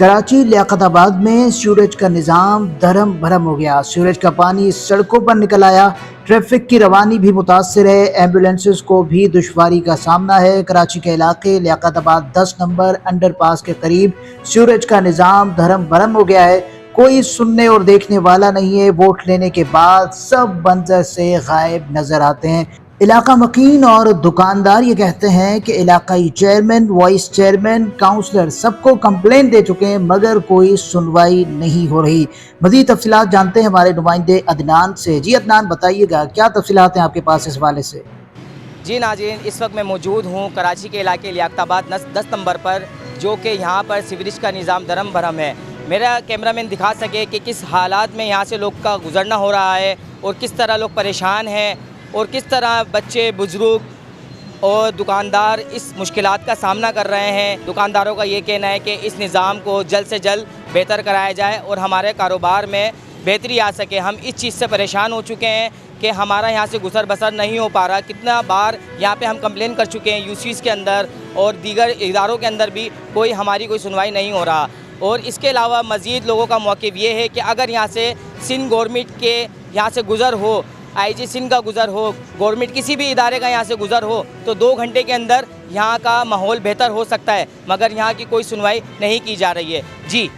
कराची लियाकताबाद में सीवरेज का निज़ाम धर्म भरम हो गया। सीवरेज का पानी सड़कों पर निकल आया। ट्रैफिक की रवानी भी मुतासर है। एम्बुलेंसेस को भी दुश्वारी का सामना है। कराची के इलाके लियाकताबाद 10 नंबर अंडरपास के करीब सीवरेज का निज़ाम धर्म भरम हो गया है। कोई सुनने और देखने वाला नहीं है। वोट लेने के बाद सब मंजर से गायब नजर आते हैं। इलाका मकीन और दुकानदार ये कहते हैं कि इलाकाई चेयरमैन, वाइस चेयरमैन, काउंसलर सबको कंप्लेन दे चुके हैं मगर कोई सुनवाई नहीं हो रही। मज़ीद तफसीलात जानते हैं हमारे नुमाइंदे अदनान से। जी अदनान, बताइएगा क्या तफसीलात हैं आपके पास इस हवाले से। जी नाज़रीन, इस वक्त मैं मौजूद हूँ कराची के इलाके लियाकताबाद 10 नंबर पर, जो कि यहाँ पर सीवरेज का निज़ाम धर्म भरम है। मेरा कैमरामैन दिखा सके कि किस हालात में यहाँ से लोग का गुजरना हो रहा है और किस तरह लोग परेशान हैं और किस तरह बच्चे, बुज़ुर्ग और दुकानदार इस मुश्किलात का सामना कर रहे हैं। दुकानदारों का ये कहना है कि इस निज़ाम को जल्द से जल्द बेहतर कराया जाए और हमारे कारोबार में बेहतरी आ सके। हम इस चीज़ से परेशान हो चुके हैं कि हमारा यहाँ से गुजर बसर नहीं हो पा रहा। कितना बार यहाँ पे हम कंप्लेन कर चुके हैं यूसीज़ के अंदर और दीगर इदारों के अंदर भी हमारी कोई सुनवाई नहीं हो रहा। और इसके अलावा मज़ीद लोगों का मौक़िफ़ ये है कि अगर यहाँ से सिंध गवर्नमेंट के यहाँ से गुज़र हो, आईजी सिंध का गुज़र हो, गवर्नमेंट किसी भी इदारे का यहाँ से गुज़र हो, तो 2 घंटे के अंदर यहाँ का माहौल बेहतर हो सकता है, मगर यहाँ की कोई सुनवाई नहीं की जा रही है। जी।